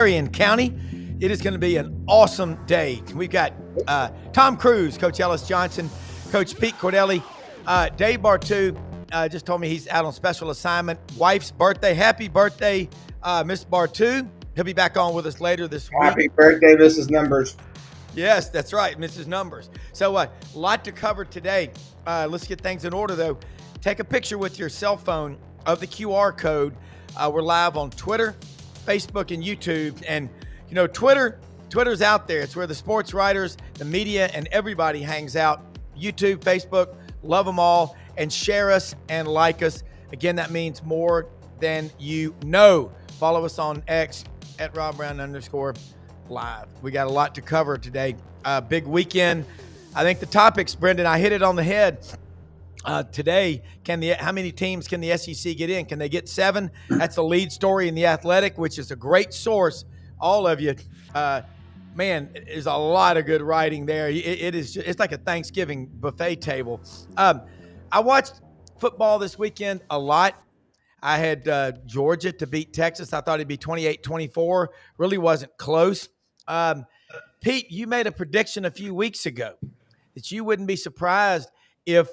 Marion County. It is going to be an awesome day. We've got Tom Cruise, Coach Ellis Johnson, Coach Pete Cordelli, Dave Bartoo. Just told me he's out on special assignment. Wife's birthday. Happy birthday, Miss Bartoo. He'll be back on with us later this week. Happy birthday, Mrs. Numbers. Yes, that's right, Mrs. Numbers. So a lot to cover today. Let's get things in order, though. Take a picture with your cell phone of the QR code. We're live on Twitter, Facebook, and YouTube. And, you know, Twitter's out there. It's where the sports writers, the media, and everybody hangs out. YouTube, Facebook, love them all. And share us and like us. Again, that means more than you know. Follow us on X at Rob Browne _live. We got a lot to cover today. Big weekend. I think the topics, Brendan, I hit it on the head. Today, how many teams can the SEC get in? Can they get 7? That's the lead story in The Athletic, which is a great source. All of you, man, there's a lot of good writing there. It's like a Thanksgiving buffet table. I watched football this weekend a lot. I had Georgia to beat Texas. I thought it'd be 28-24. Really wasn't close. Pete, you made a prediction a few weeks ago that you wouldn't be surprised if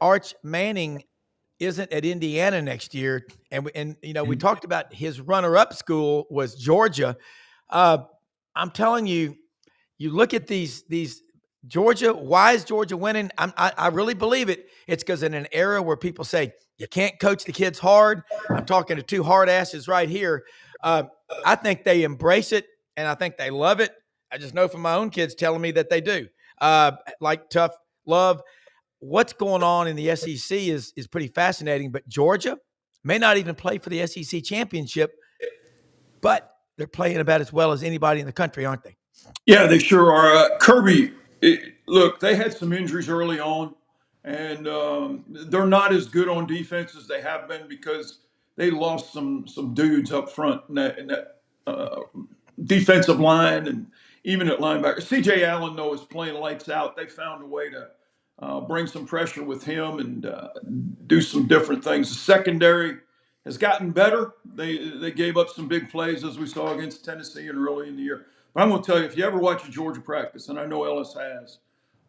Arch Manning isn't at Indiana next year. And you know, we talked about his runner-up school was Georgia. I'm telling you, you look at these Georgia, why is Georgia winning? I really believe it. It's because in an era where people say, you can't coach the kids hard. I'm talking to two hard asses right here. I think they embrace it, and I think they love it. I just know from my own kids telling me that they do. Like tough love. What's going on in the SEC is pretty fascinating, but Georgia may not even play for the SEC championship, but they're playing about as well as anybody in the country, aren't they? Yeah, they sure are. Kirby, look, they had some injuries early on, and they're not as good on defense as they have been because they lost some dudes up front in that defensive line and even at linebacker. C.J. Allen, though, is playing lights out. They found a way to bring some pressure with him and do some different things. The secondary has gotten better. They gave up some big plays, as we saw against Tennessee and early in the year. But I'm going to tell you, if you ever watch a Georgia practice, and I know Ellis has,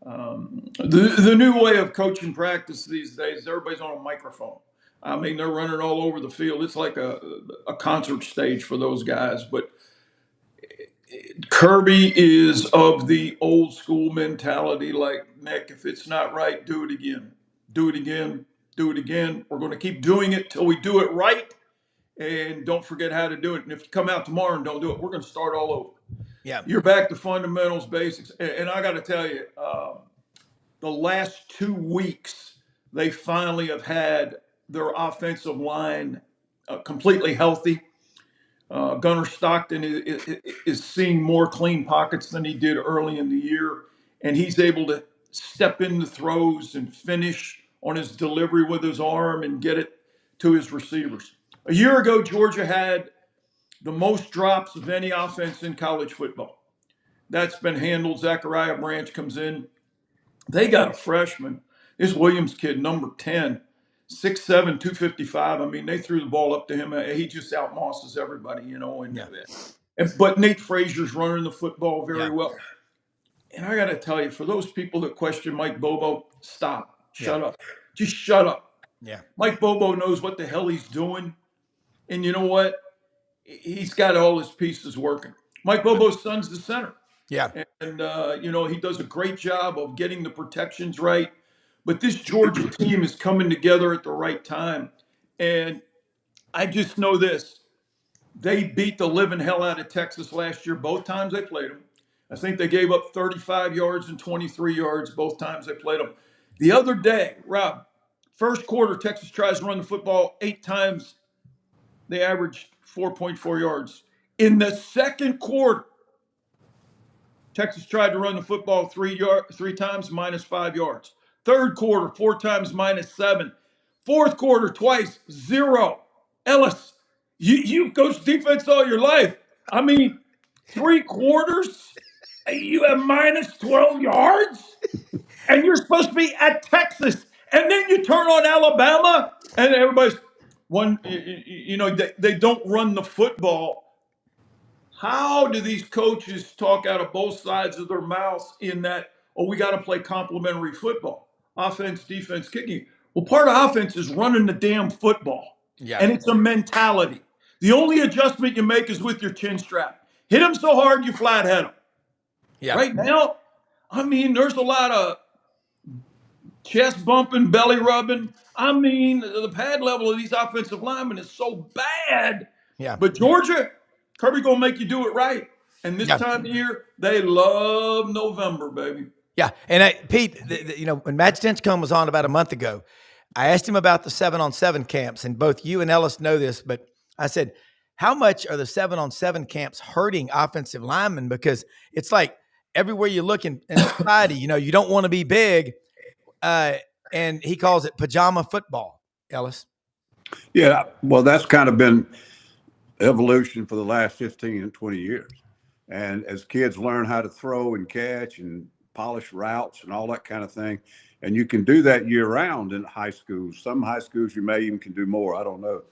the new way of coaching practice these days, everybody's on a microphone. I mean, they're running all over the field. It's like a concert stage for those guys. But Kirby is of the old school mentality, like, Nick, if it's not right, do it again. Do it again. Do it again. We're going to keep doing it till we do it right. And don't forget how to do it. And if you come out tomorrow and don't do it, we're going to start all over. Yeah. You're back to fundamentals, basics. And I got to tell you, the last 2 weeks, they finally have had their offensive line completely healthy. Gunnar Stockton is seeing more clean pockets than he did early in the year. And he's able to step in the throws and finish on his delivery with his arm and get it to his receivers. A year ago, Georgia had the most drops of any offense in college football. That's been handled. Zachariah Branch comes in. They got a freshman, this Williams kid, number 10, 6'7", 255. I mean, they threw the ball up to him. He just outmosses everybody, you know. But Nate Frazier's running the football very well. And I got to tell you, for those people that question Mike Bobo, stop. Shut up. Just shut up. Yeah. Mike Bobo knows what the hell he's doing. And you know what? He's got all his pieces working. Mike Bobo's son's the center. Yeah. And, you know, he does a great job of getting the protections right. But this Georgia team is coming together at the right time. And I just know this. They beat the living hell out of Texas last year, both times they played them. I think they gave up 35 yards and 23 yards both times they played them. The other day, Rob, first quarter, Texas tries to run the football 8 times. They averaged 4.4 yards. In the second quarter, Texas tried to run the football 3 times, -5 yards. Third quarter, 4 times, -7. Fourth quarter, twice, 0. Ellis, you coached defense all your life. I mean, 3 quarters, you have -12 yards, and you're supposed to be at Texas. And then you turn on Alabama, and everybody's they don't run the football. How do these coaches talk out of both sides of their mouths in that, oh, we got to play complementary football, offense, defense, kicking? Well, part of offense is running the damn football, Yeah. and it's a mentality. The only adjustment you make is with your chin strap. Hit them so hard you flathead them. Yeah. Right now, I mean, there's a lot of chest bumping, belly rubbing. I mean, the pad level of these offensive linemen is so bad. Yeah. But Georgia, Kirby gonna make you do it right. And this Yeah. time of year, they love November, baby. Yeah. And Pete, when Matt Stinchcomb was on about a month ago, I asked him about the 7-on-7 camps, and both you and Ellis know this, but I said, how much are the 7-on-7 camps hurting offensive linemen? Because it's like everywhere you look in society, you don't want to be big. And he calls it pajama football, Ellis. Yeah, well, that's kind of been evolution for the last 15 and 20 years. And as kids learn how to throw and catch and polish routes and all that kind of thing, and you can do that year round in high schools. Some high schools you may even can do more. I don't know.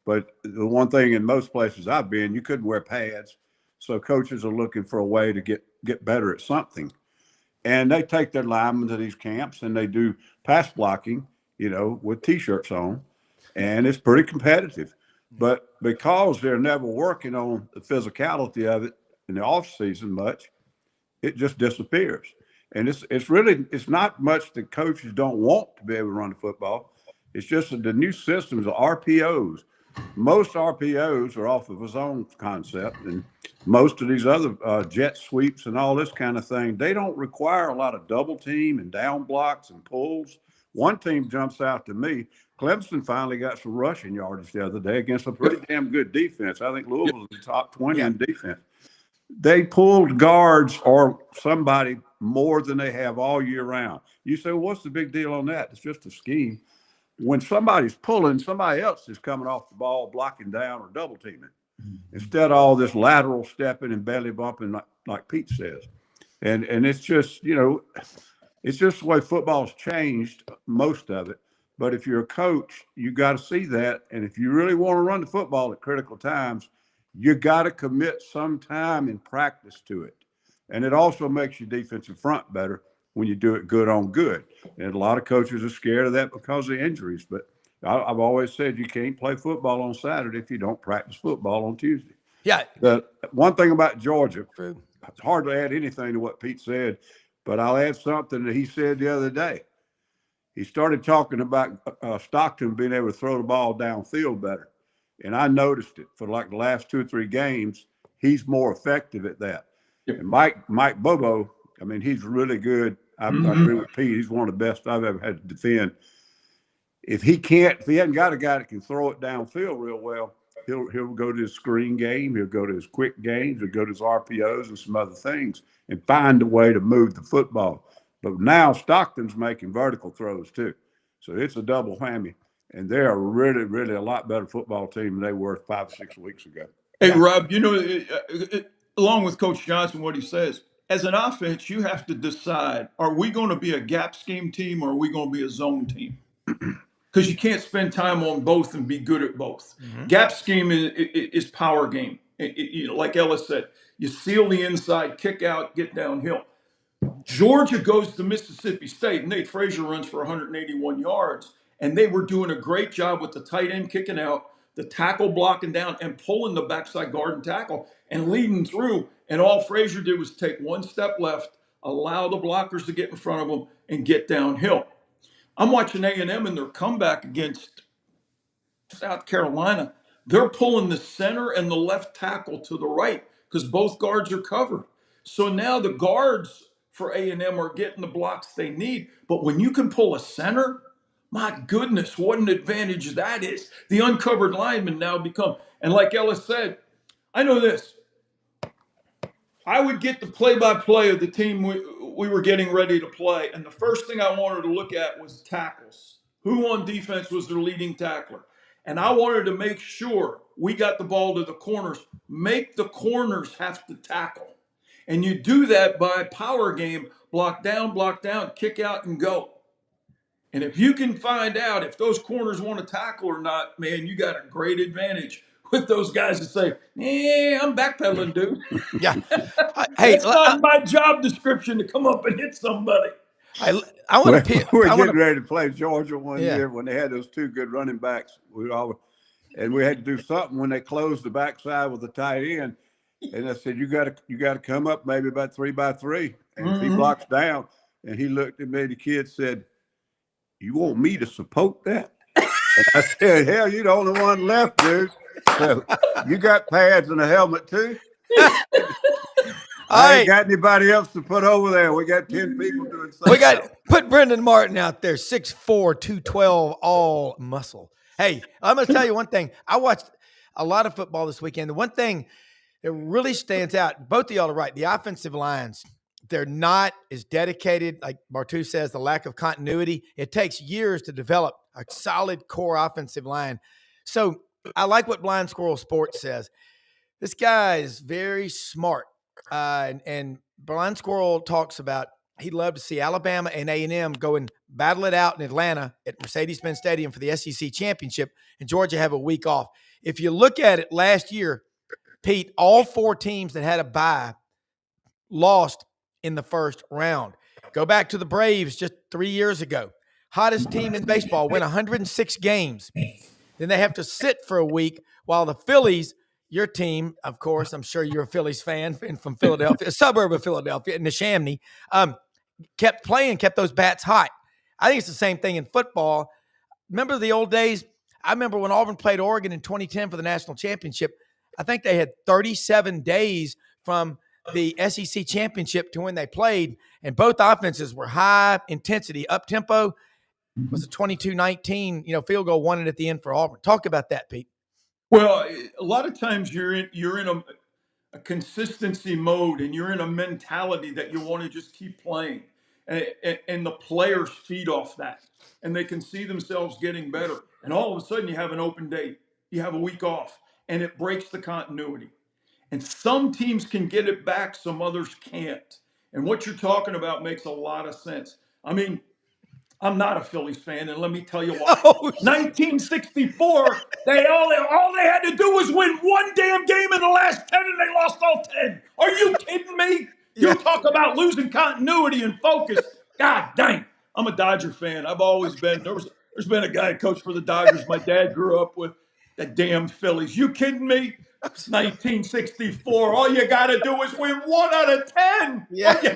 But the one thing in most places I've been, you couldn't wear pads. So coaches are looking for a way to get better at something. And they take their linemen to these camps and they do pass blocking, with T-shirts on. And it's pretty competitive. But because they're never working on the physicality of it in the off season much, it just disappears. And it's not much that coaches don't want to be able to run the football. It's just that the new systems, the RPOs, most RPOs are off of a zone concept, and most of these other jet sweeps and all this kind of thing, they don't require a lot of double team and down blocks and pulls. One team jumps out to me. Clemson finally got some rushing yardage the other day against a pretty damn good defense. I think Louisville's in the top 20 in defense. They pulled guards or somebody more than they have all year round. You say, well, what's the big deal on that? It's just a scheme. When somebody's pulling, somebody else is coming off the ball, blocking down or double teaming. Instead of all this lateral stepping and belly bumping like Pete says. And it's just, it's just the way football's changed, most of it. But if you're a coach, you got to see that. And if you really want to run the football at critical times, you got to commit some time in practice to it. And it also makes your defensive front better when you do it good on good. And a lot of coaches are scared of that because of injuries. But I've always said you can't play football on Saturday if you don't practice football on Tuesday. Yeah. The one thing about Georgia, True. It's hard to add anything to what Pete said, but I'll add something that he said the other day. He started talking about Stockton being able to throw the ball downfield better. And I noticed it for like the last 2 or 3 games. He's more effective at that. Yep. And Mike Bobo, I mean, he's really good. I agree with Pete. He's one of the best I've ever had to defend. If he hasn't got a guy that can throw it downfield real well, he'll go to his screen game. He'll go to his quick games. He'll go to his RPOs and some other things and find a way to move the football. But now Stockton's making vertical throws too. So it's a double whammy. And they're really, really a lot better football team than they were 5 or 6 weeks ago. Hey, Rob, along with Coach Johnson, what he says, as an offense, you have to decide, are we going to be a gap scheme team or are we going to be a zone team? Because you can't spend time on both and be good at both. Mm-hmm. Gap scheme is power game. Like Ellis said, you seal the inside, kick out, get downhill. Georgia goes to Mississippi State. Nate Frazier runs for 181 yards, and they were doing a great job with the tight end kicking out, the tackle blocking down, and pulling the backside guard and tackle and leading through. And all Frazier did was take one step left, allow the blockers to get in front of them, and get downhill. I'm watching A&M in their comeback against South Carolina. They're pulling the center and the left tackle to the right because both guards are covered. So now the guards for A&M are getting the blocks they need. But when you can pull a center, my goodness, what an advantage that is. The uncovered linemen now become, and like Ellis said, I know this. I would get the play-by-play of the team we were getting ready to play, and the first thing I wanted to look at was tackles. Who on defense was their leading tackler? And I wanted to make sure we got the ball to the corners. Make the corners have to tackle. And you do that by power game, block down, kick out, and go. And if you can find out if those corners want to tackle or not, man, you got a great advantage. with those guys that say, "Yeah, I'm backpedaling, dude. Yeah. Hey, It's not my job description to come up and hit somebody." I want to. We're I want getting to. ready to play Georgia one Yeah. year when they had those two good running backs. And we had to do something when they closed the backside with the tight end. And I said, you got to come up maybe about 3 by 3. And if he blocks down, and he looked at me, the kid said, "You want me to support that?" And I said, "Hell, you're the only one left, dude. So you got pads and a helmet too." All I ain't right. got anybody else to put over there. We got 10 people doing something. We got put Brendan Martin out there, 6'4", 212, all muscle. Hey, I'm going to tell you one thing. I watched a lot of football this weekend. The one thing that really stands out, both of y'all are right. The offensive lines, they're not as dedicated, like Bartoo says, the lack of continuity. It takes years to develop a solid core offensive line. So I like what Blind Squirrel Sports says. This guy is very smart. And Blind Squirrel talks about he'd love to see Alabama and A&M go and battle it out in Atlanta at Mercedes-Benz Stadium for the SEC championship, and Georgia have a week off. If you look at it last year, Pete, all 4 teams that had a bye lost in the first round. Go back to the Braves just 3 years ago. Hottest team in baseball, win 106 games. Then they have to sit for a week while the Phillies, your team, of course, I'm sure you're a Phillies fan from Philadelphia, a suburb of Philadelphia, in Neshaminy, kept playing, kept those bats hot. I think it's the same thing in football. Remember the old days? I remember when Auburn played Oregon in 2010 for the national championship. I think they had 37 days from the SEC championship to when they played, and both offenses were high intensity, up tempo. Was a 22-19, field goal, won it at the end for Auburn. Talk about that, Pete. Well, a lot of times you're in a consistency mode, and you're in a mentality that you want to just keep playing, and the players feed off that, and they can see themselves getting better. And all of a sudden, you have an open date, you have a week off, and it breaks the continuity. And some teams can get it back, some others can't. And what you're talking about makes a lot of sense. I mean, I'm not a Phillies fan, and let me tell you why. Oh, 1964, all they had to do was win one damn game in the last 10, and they lost all 10. Are you kidding me? yeah. You talk about losing continuity and focus. God dang. I'm a Dodger fan. I've always been. There's been a guy who coached for the Dodgers my dad grew up with. The damn Phillies. You kidding me? 1964. All you got to do is win 1 out of 10. Yeah.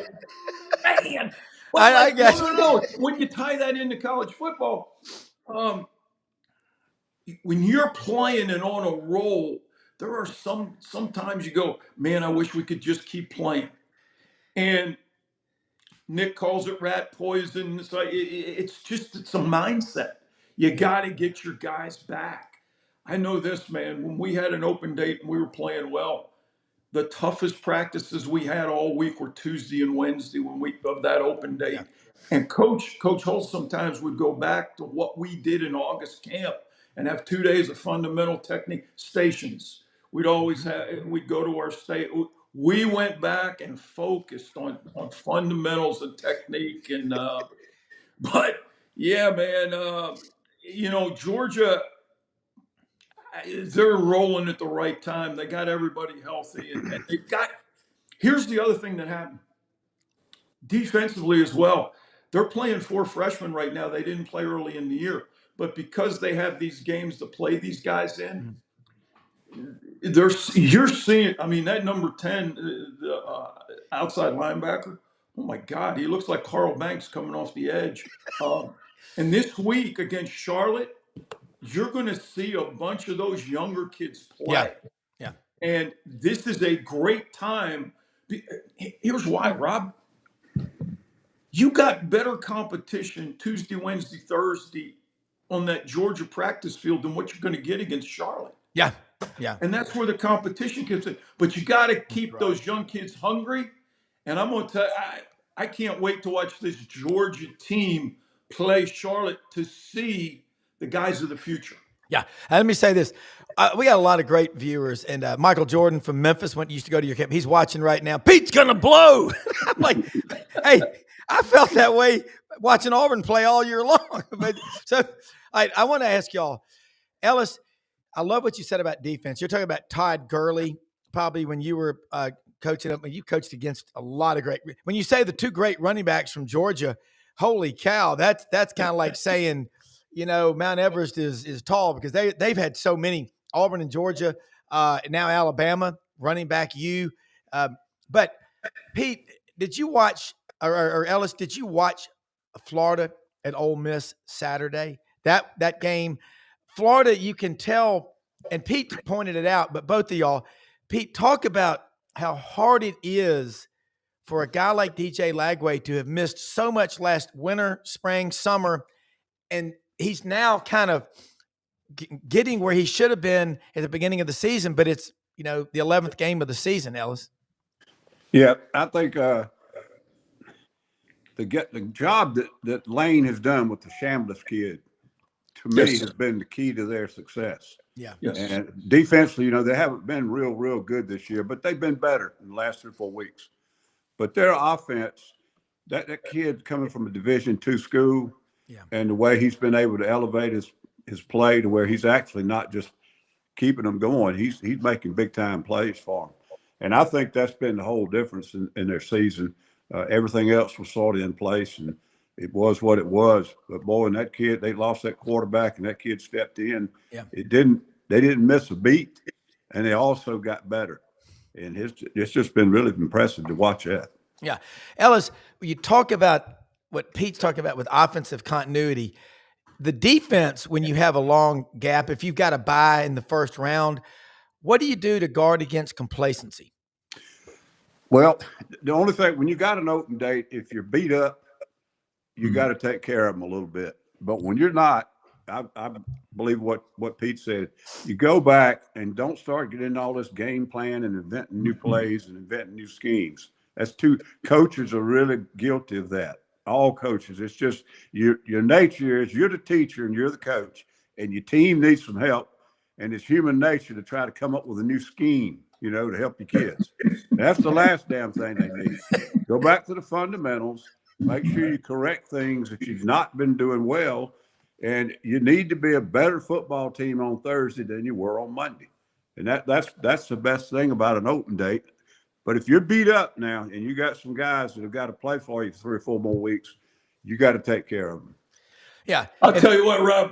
Man. But I guess. no. When you tie that into college football, when you're playing and on a roll, there are sometimes you go, man, I wish we could just keep playing. And Nick calls it rat poison. It's a mindset. You got to get your guys back. I know this, man. When we had an open date and we were playing well, the toughest practices we had all week were Tuesday and Wednesday of that open date. Yeah. And Coach Holt sometimes would go back to what we did in August camp and have 2 days of fundamental technique stations. We'd go to our state. We went back and focused on fundamentals and technique. And but yeah, man, Georgia, they're rolling at the right time. They got everybody healthy, and they've got. Here's the other thing that happened defensively as well. They're playing 4 freshmen right now. They didn't play early in the year, but because they have these games to play these guys in, you're seeing. I mean, that number 10, the outside linebacker. Oh my God, he looks like Carl Banks coming off the edge. And this week against Charlotte, you're going to see a bunch of those younger kids play. Yeah. And this is a great time. Here's why, Rob. You got better competition Tuesday, Wednesday, Thursday on that Georgia practice field than what you're going to get against Charlotte. Yeah. And that's where the competition comes in. But you got to keep those young kids hungry. And I'm going to tell you, I can't wait to watch this Georgia team play Charlotte to see the guys of the future. Yeah. And let me say this. We got a lot of great viewers, and Michael Jordan from Memphis used to go to your camp. He's watching right now. Pete's going to blow. I'm like, hey, I felt that way watching Auburn play all year long. But so I want to ask y'all, Ellis, I love what you said about defense. You're talking about Todd Gurley, probably when you were coaching up. You coached against a lot of great. When you say the two great running backs from Georgia, holy cow, that's kind of like saying, Mount Everest is tall, because they've had so many. Auburn and Georgia, now Alabama running back. But Pete, did you watch or Ellis? Did you watch Florida at Ole Miss Saturday? That game, Florida, you can tell, and Pete pointed it out. But both of y'all, Pete, talk about how hard it is for a guy like DJ Lagway to have missed so much last winter, spring, summer, and he's now kind of getting where he should have been at the beginning of the season. But it's the 11th game of the season, Ellis. Yeah, I think the job that Lane has done with the Chambliss kid, to me, has been the key to their success. Yeah. Yes. And defensively, they haven't been real good this year, but they've been better in the last 3 or 4 weeks. But their offense, that kid coming from a Division II school, and the way he's been able to elevate his play to where he's actually not just keeping them going, he's making big time plays for them. And I think that's been the whole difference in their season. Everything else was sort of in place, and it was what it was. But boy, and that kid, they lost that quarterback, and that kid stepped in. Yeah. They didn't miss a beat, and they also got better. And it's just been really impressive to watch that. Yeah. Ellis, you talk about what Pete's talking about with offensive continuity. The defense, when you have a long gap, if you've got a bye in the first round, what do you do to guard against complacency? Well, the only thing, when you got an open date, if you're beat up, you got to take care of them a little bit. But when you're not, I believe what Pete said. You go back and don't start getting all this game plan and inventing new plays and inventing new schemes. That's coaches are really guilty of that. All coaches. It's just your nature is you're the teacher and you're the coach, and your team needs some help. And it's human nature to try to come up with a new scheme, to help your kids. That's the last damn thing they need. Go back to the fundamentals. Make sure you correct things that you've not been doing well. And you need to be a better football team on Thursday than you were on Monday. And that's the best thing about an open date. But if you're beat up now and you got some guys that have got to play for you for 3 or 4 more weeks, you got to take care of them. Yeah. I'll tell you what, Rob,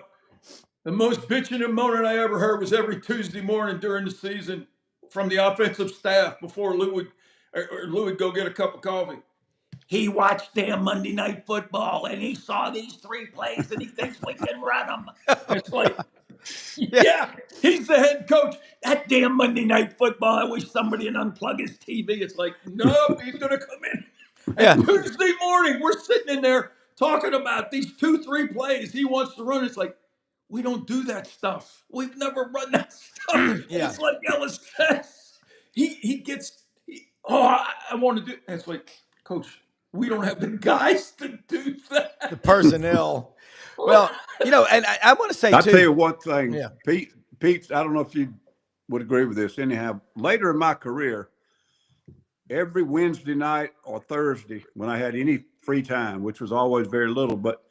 the most bitching and moaning I ever heard was every Tuesday morning during the season from the offensive staff before Lou would go get a cup of coffee. He watched damn Monday Night Football and he saw these 3 plays and he thinks we can run them. It's like, yeah, he's the head coach. That damn Monday Night Football, I wish somebody would unplug his TV. It's like, nope, he's going to come in. And Tuesday morning, we're sitting in there talking about these 2-3 plays he wants to run. It's like, we don't do that stuff. We've never run that stuff. It's like Ellis says. I want to do. And it's like, Coach, we don't have the guys to do that. The personnel. Well, and I want to say, I'll too. tell you one thing, Pete, I don't know if you would agree with this. Anyhow, later in my career, every Wednesday night or Thursday, when I had any free time, which was always very little, but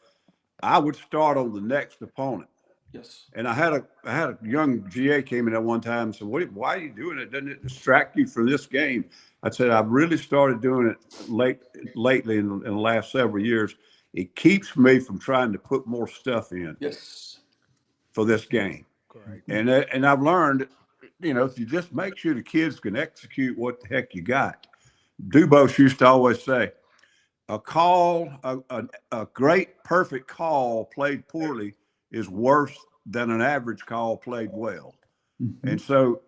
I would start on the next opponent. Yes. And I had a young GA came in at one time and said, why are you doing it? Doesn't it distract you from this game? I said, I've really started doing it lately in the last several years. It keeps me from trying to put more stuff in for this game. Correct. And I've learned, if you just make sure the kids can execute what the heck you got. Dubose used to always say, a great, perfect call played poorly is worse than an average call played well. Mm-hmm. And so,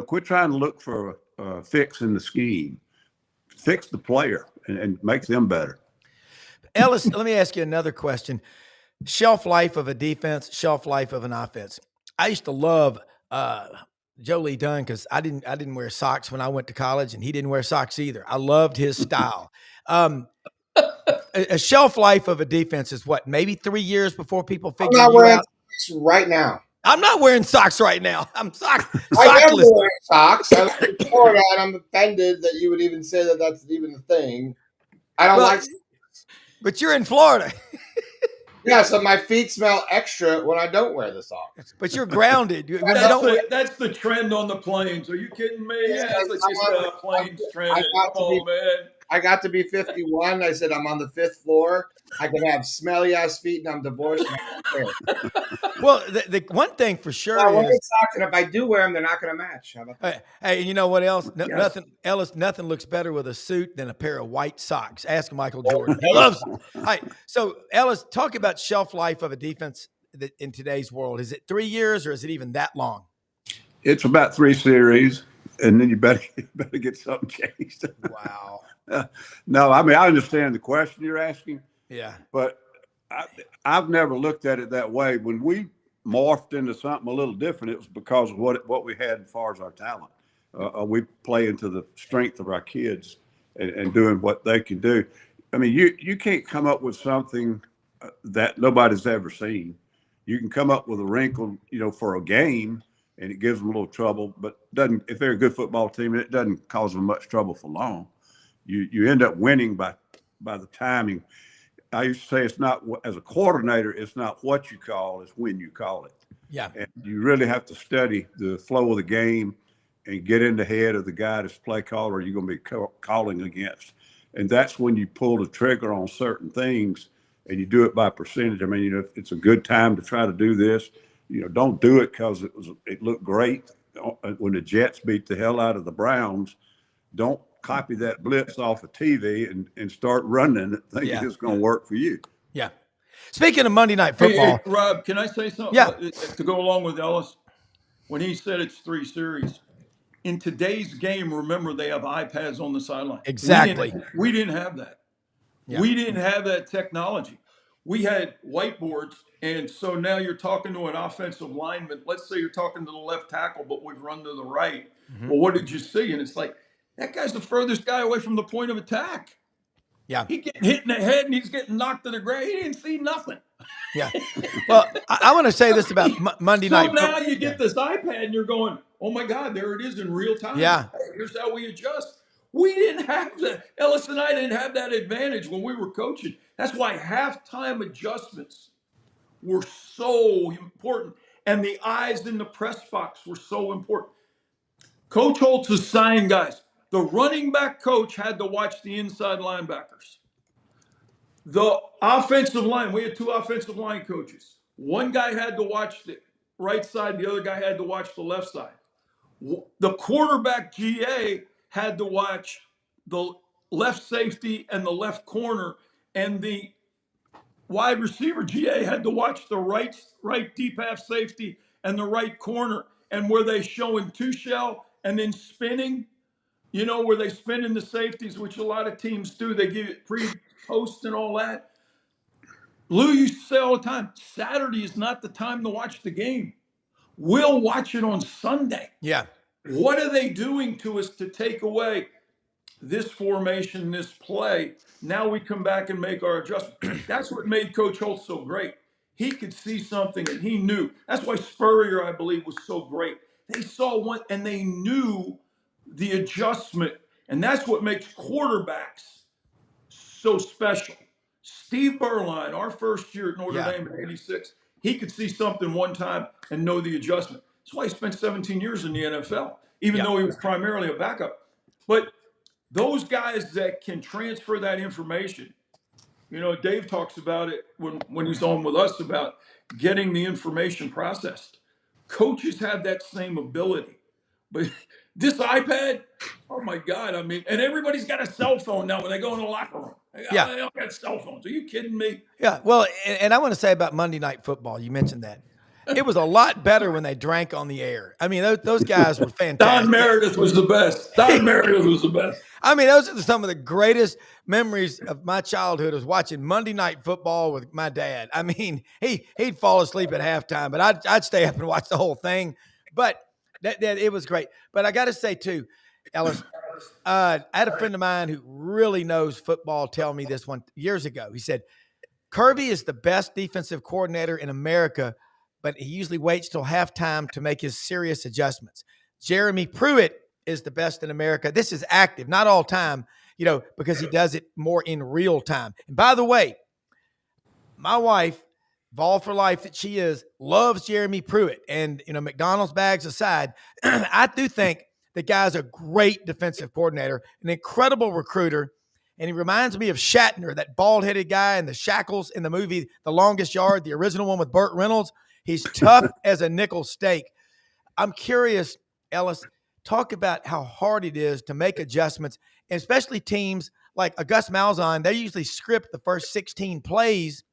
quit trying to look for a fix in the scheme. Fix the player and make them better. Ellis, let me ask you another question. Shelf life of a defense, shelf life of an offense. I used to love Joe Lee Dunn because I didn't wear socks when I went to college, and he didn't wear socks either. I loved his style. A shelf life of a defense is what, maybe 3 years before people figure I'm not you wearing out? socks right now. I'm not wearing socks right now. I'm sockless. I am wearing socks. I live in Florida, and I'm offended that you would even say that that's even a thing. I don't like. But you're in Florida. Yeah, so my feet smell extra when I don't wear the socks. But you're grounded. When you That's don't. that's the trend on the planes. Are you kidding me? Yeah. That's like just planes I trending. got Come to be on, man. I got to be 51. I said I'm on the 5th floor. I can have smelly ass feet, and I'm divorced. And I don't care. Well, the one thing for sure I wear is, socks, and if I do wear them, they're not going to match. How about that? hey, you know what else? Yes. Nothing, Ellis. Nothing looks better with a suit than a pair of white socks. Ask Michael Jordan. He loves them. All right. So, Ellis, talk about shelf life of a defense in today's world. Is it 3 years or is it even that long? It's about 3 series, and then you better get something changed. Wow. No, I mean, I understand the question you're asking, Yeah. but I've never looked at it that way. When we morphed into something a little different, it was because of what we had as far as our talent. We play into the strength of our kids and doing what they can do. I mean, you can't come up with something that nobody's ever seen. You can come up with a wrinkle, for a game, and it gives them a little trouble, but doesn't. If they're a good football team, it doesn't cause them much trouble for long. You end up winning by the timing. I used to say it's not, as a coordinator, it's not what you call, it's when you call it. Yeah. And you really have to study the flow of the game and get in the head of the guy that's play caller you're going to be calling against. And that's when you pull the trigger on certain things, and you do it by percentage. I mean, if it's a good time to try to do this, don't do it because it looked great when the Jets beat the hell out of the Browns. Don't copy that blitz off of TV and start running it thinking it's going to work for you. Yeah. Speaking of Monday Night Football. Hey, Rob, can I say something? Yeah. To go along with Ellis? When he said it's 3 series, in today's game, remember they have iPads on the sideline. Exactly. We didn't have that. Yeah. We didn't have that technology. We had whiteboards, and so now you're talking to an offensive lineman. Let's say you're talking to the left tackle, but we've run to the right. Mm-hmm. Well, what did you see? And it's like, that guy's the furthest guy away from the point of attack. Yeah. He getting hit in the head, and he's getting knocked to the ground. He didn't see nothing. Yeah. Well, I want to say this about Monday night. So now you get this iPad, and you're going, oh, my God, there it is in real time. Yeah. Hey, here's how we adjust. We didn't have that. Ellis and I didn't have that advantage when we were coaching. That's why halftime adjustments were so important, and the eyes in the press box were so important. Coach Holtz assigned guys. The running back coach had to watch the inside linebackers. The offensive line, we had 2 offensive line coaches. One guy had to watch the right side, the other guy had to watch the left side. The quarterback GA had to watch the left safety and the left corner, and the wide receiver GA had to watch the right deep half safety and the right corner. And were they showing 2 shell and then spinning? Where they spin in the safeties, which a lot of teams do. They give it pre-post and all that. Lou used to say all the time, Saturday is not the time to watch the game. We'll watch it on Sunday. Yeah. What are they doing to us to take away this formation, this play? Now we come back and make our adjustment. That's what made Coach Holtz so great. He could see something and he knew. That's why Spurrier, I believe, was so great. They saw one and they knew the adjustment. And that's what makes quarterbacks so special. Steve Berline, our first year at Notre Dame in '86, he could see something one time and know the adjustment. That's why he spent 17 years in the NFL, even though he was primarily a backup. But those guys that can transfer that information, Dave talks about it when he's on with us about getting the information processed. Coaches have that same ability. But this iPad, oh my God, and everybody's got a cell phone now when they go in the locker room. They all got cell phones. Are you kidding me? Yeah. Well, and I want to say about Monday Night Football, you mentioned that. It was a lot better when they drank on the air. I mean, those guys were fantastic. Don Meredith was the best. I mean, those are some of the greatest memories of my childhood was watching Monday Night Football with my dad. I mean, he'd fall asleep at halftime, but I'd stay up and watch the whole thing. But that it was great. But I got to say, too, Ellis, I had a friend of mine who really knows football tell me this one years ago. He said, Kirby is the best defensive coordinator in America, but he usually waits till halftime to make his serious adjustments. Jeremy Pruitt is the best in America. This is active, not all time, because he does it more in real time. And by the way, my wife Vol for life that she is, loves Jeremy Pruitt. And, McDonald's bags aside, I do think the guy's a great defensive coordinator, an incredible recruiter. And he reminds me of Shatner, that bald-headed guy in the shackles in the movie The Longest Yard, the original one with Burt Reynolds. He's tough as a nickel steak. I'm curious, Ellis, talk about how hard it is to make adjustments, and especially teams like Gus Malzahn. They usually script the first 16 plays.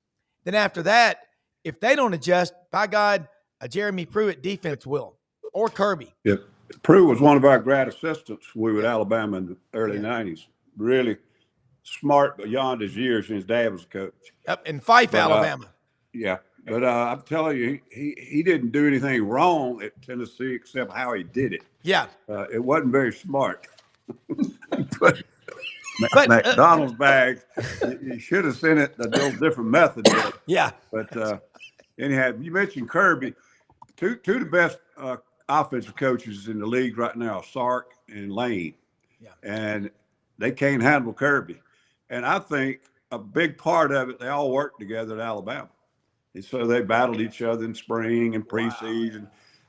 Then after that, if they don't adjust, by God, a Jeremy Pruitt defense will, or Kirby. Yep. Pruitt was one of our grad assistants. We were at Alabama in the early 90s. Really smart beyond his years, and his dad was a coach. Yep, in Fife, Alabama. Yeah. But I'm telling you, he didn't do anything wrong at Tennessee except how he did it. Yeah. It wasn't very smart. But McDonald's bags, you should have sent it a little different method. Yeah. But anyhow, you mentioned Kirby. Two of the best offensive coaches in the league right now, Sark and Lane. Yeah. And they can't handle Kirby. And I think a big part of it, they all worked together at Alabama. And so they battled each other in spring and preseason.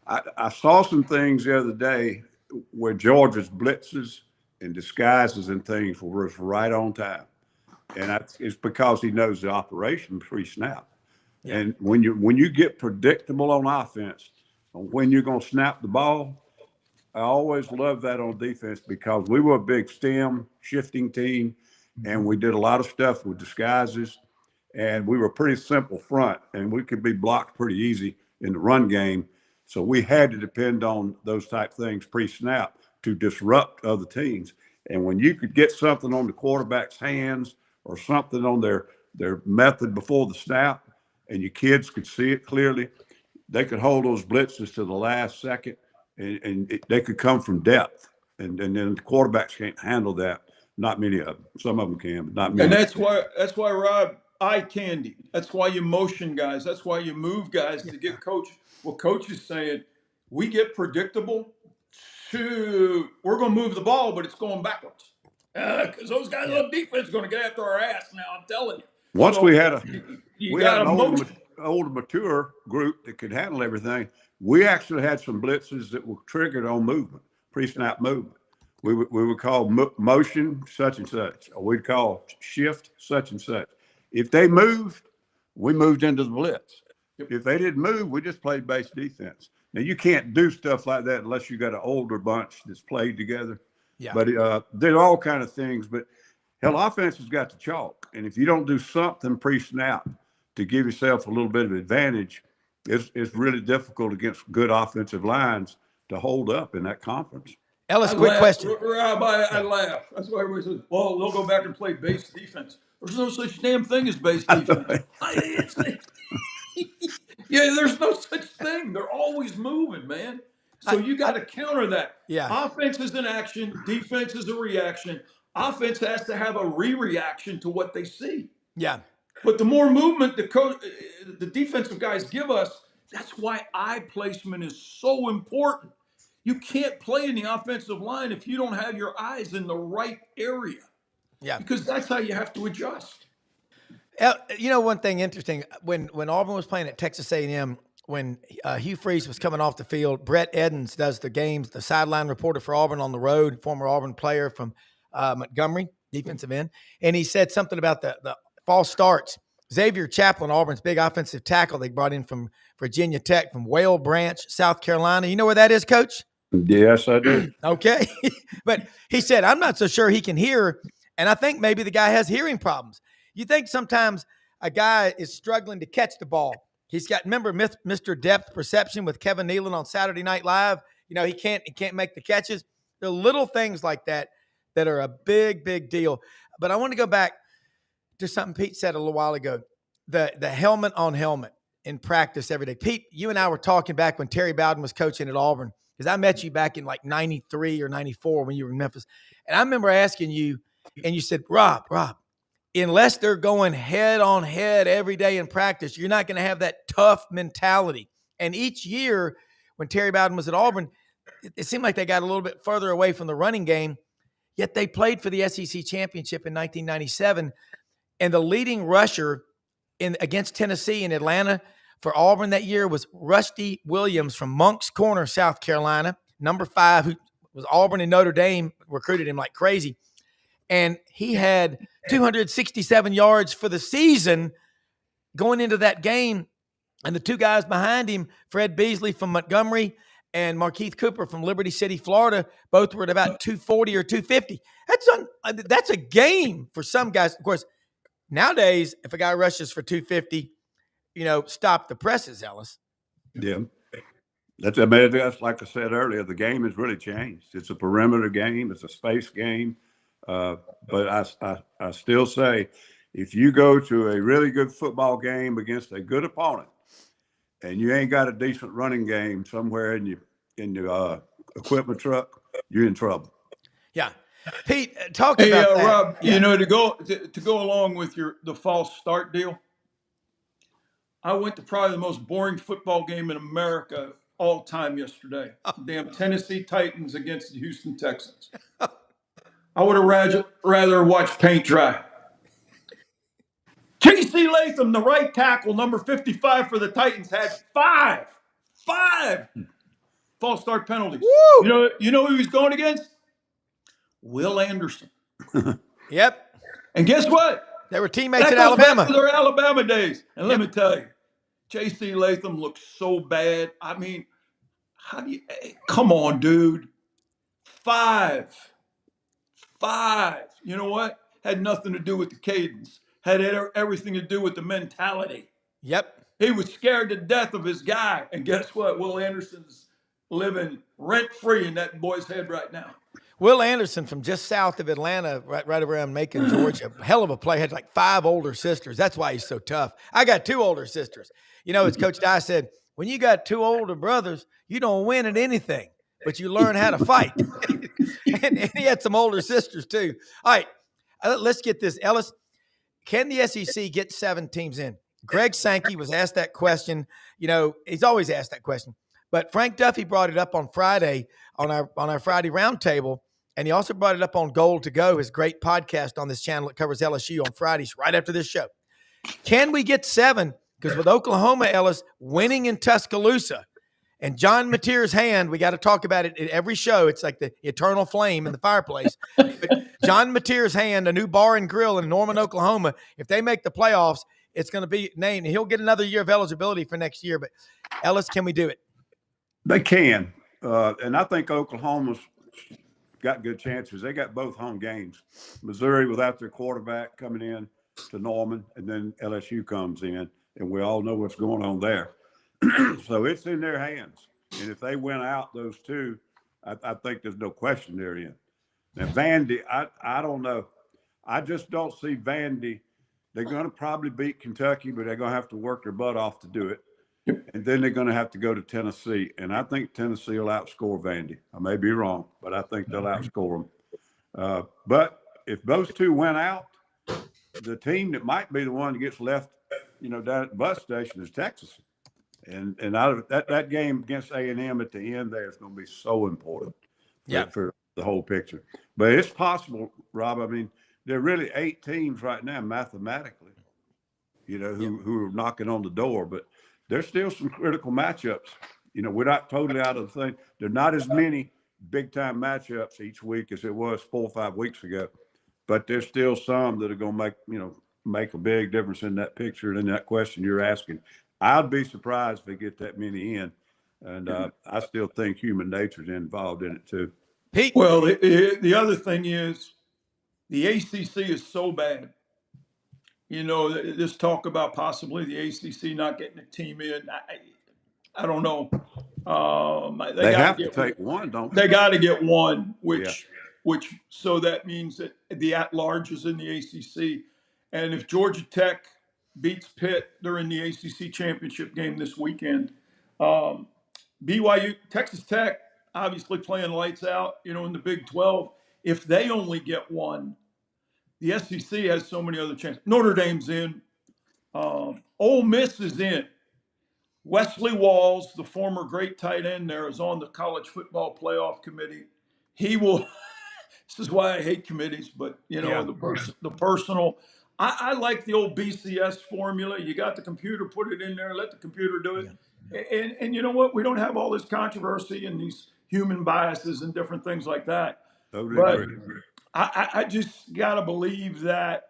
Wow. I saw some things the other day where Georgia's blitzes and disguises and things were right on time. And it's because he knows the operation pre-snap. Yeah. And when you get predictable on offense, on when you're going to snap the ball, I always love that on defense because we were a big stem shifting team, and we did a lot of stuff with disguises, and we were a pretty simple front, and we could be blocked pretty easy in the run game. So we had to depend on those type things pre-snap to disrupt other teams. And when you could get something on the quarterback's hands or something on their method before the snap, and your kids could see it clearly, they could hold those blitzes to the last second, and they could come from depth. And then the quarterbacks can't handle that. Not many of them. Some of them can, but not many. And that's why Rob, eye candy. That's why you motion guys. That's why you move guys to get coach. Well, coach is saying, we get predictable. We're going to move the ball, but it's going backwards. Because those guys on defense are going to get after our ass now, I'm telling you. Once we had an older, mature group that could handle everything, we actually had some blitzes that were triggered on movement, pre-snap movement. We would call motion such and such, or we'd call shift such and such. If they moved, we moved into the blitz. If they didn't move, we just played base defense. Now, you can't do stuff like that unless you got an older bunch that's played together. Yeah. But there's all kind of things. But, hell, offense has got to chalk. And if you don't do something pre-snap to give yourself a little bit of advantage, it's really difficult against good offensive lines to hold up in that conference. Ellis, quick question. Rob, I laugh. That's why everybody says, well, they'll go back and play base defense. There's no such damn thing as base defense. Yeah, there's no such thing. They're always moving, man. So you got to counter that. Yeah. Offense is an action. Defense is a reaction. Offense has to have a reaction to what they see. Yeah. But the more movement the defensive guys give us, that's why eye placement is so important. You can't play in the offensive line if you don't have your eyes in the right area. Yeah. Because that's how you have to adjust. One thing interesting, when Auburn was playing at Texas A&M, when Hugh Freeze was coming off the field, Brett Edens does the games, the sideline reporter for Auburn on the road, former Auburn player from Montgomery, defensive end. And he said something about the false starts. Xavier Chaplin, Auburn's big offensive tackle they brought in from Virginia Tech, from Whale Branch, South Carolina. You know where that is, Coach? Yes, I do. Okay. But he said, I'm not so sure he can hear, and I think maybe the guy has hearing problems. You think sometimes a guy is struggling to catch the ball. He's got, remember Mr. Depth Perception with Kevin Nealon on Saturday Night Live? He can't make the catches. There are little things like that are a big, big deal. But I want to go back to something Pete said a little while ago, the helmet on helmet in practice every day. Pete, you and I were talking back when Terry Bowden was coaching at Auburn, because I met you back in like 93 or 94 when you were in Memphis. And I remember asking you, and you said, Rob, unless they're going head on head every day in practice, you're not going to have that tough mentality. And each year when Terry Bowden was at Auburn, it seemed like they got a little bit further away from the running game, yet they played for the SEC championship in 1997. And the leading rusher against Tennessee in Atlanta for Auburn that year was Rusty Williams from Moncks Corner, South Carolina, number 5, who was Auburn and Notre Dame, recruited him like crazy. And he had 267 yards for the season going into that game. And the two guys behind him, Fred Beasley from Montgomery and Markeith Cooper from Liberty City, Florida, both were at about 240 or 250. That's a game for some guys. Of course, nowadays, if a guy rushes for 250, stop the presses, Ellis. Yeah. That's like I said earlier, the game has really changed. It's a perimeter game. It's a space game. But I still say, if you go to a really good football game against a good opponent and you ain't got a decent running game somewhere in your equipment truck, you're in trouble. Yeah. Pete, talk about that. Rob, yeah. to go along with the false start deal, I went to probably the most boring football game in America all time yesterday. Damn Tennessee Titans against the Houston Texans. I would have rather watched paint dry. J.C. Latham, the right tackle, number 55 for the Titans, had five false start penalties. Woo! You know who he was going against? Will Anderson. Yep. And guess what? They were teammates That at goes Alabama. back to their Alabama days. And let me tell you, J.C. Latham looks so bad. I mean, come on, dude. Five. You know what? Had nothing to do with the cadence. Had everything to do with the mentality. Yep. He was scared to death of his guy. And guess what? Will Anderson's living rent-free in that boy's head right now. Will Anderson from just south of Atlanta, right around Macon, Georgia, hell of a player, had like 5 older sisters. That's why he's so tough. I got 2 older sisters. As Coach Dye said, when you got 2 older brothers, you don't win at anything, but you learn how to fight. and he had some older sisters too. All right, let's get this. Ellis, can the SEC get 7 teams in? Greg Sankey was asked that question. He's always asked that question. But Frank Duffy brought it up on Friday on our Friday roundtable. And he also brought it up on Goal to Go, his great podcast on this channel that covers LSU on Fridays right after this show. Can we get 7? Because with Oklahoma, Ellis, winning in Tuscaloosa and John Mateer's hand, we got to talk about it at every show. It's like the eternal flame in the fireplace. But John Mateer's hand, a new bar and grill in Norman, Oklahoma, if they make the playoffs, it's going to be named. He'll get another year of eligibility for next year. But Ellis, can we do it? They can. And I think Oklahoma's got good chances. They got both home games. Missouri without their quarterback coming in to Norman, and then LSU comes in, and we all know what's going on there. So it's in their hands. And if they win out those 2, I think there's no question they're in. Now, Vandy, I don't know. I just don't see Vandy. They're going to probably beat Kentucky, but they're going to have to work their butt off to do it. And then they're going to have to go to Tennessee. And I think Tennessee will outscore Vandy. I may be wrong, but I think they'll outscore them. But if those 2 win out, the team that might be the one that gets left, down at the bus station is Texas. And that game against A&M at the end there is going to be so important for the whole picture. But it's possible, Rob. I mean, there are really 8 teams right now mathematically, who are knocking on the door. But there's still some critical matchups. We're not totally out of the thing. There are not as many big-time matchups each week as it was 4 or 5 weeks ago. But there's still some that are going to make a big difference in that picture and in that question you're asking. I'd be surprised if they get that many in. And I still think human nature's involved in it too. Pete? Well, the other thing is the ACC is so bad. This talk about possibly the ACC not getting a team in. I don't know. They have to take one, don't they? They got to get one, which so that means that the at-large is in the ACC. And if Georgia Tech beats Pitt, they're in the ACC championship game this weekend. BYU, Texas Tech, obviously playing lights out, in the Big 12. If they only get one, the SEC has so many other chances. Notre Dame's in. Ole Miss is in. Wesley Walls, the former great tight end there, is on the college football playoff committee. He will. This is why I hate committees, but the personal. I like the old BCS formula. You got the computer, put it in there, let the computer do it. And you know what? We don't have all this controversy and these human biases and different things like that. Totally But agree. I just got to believe that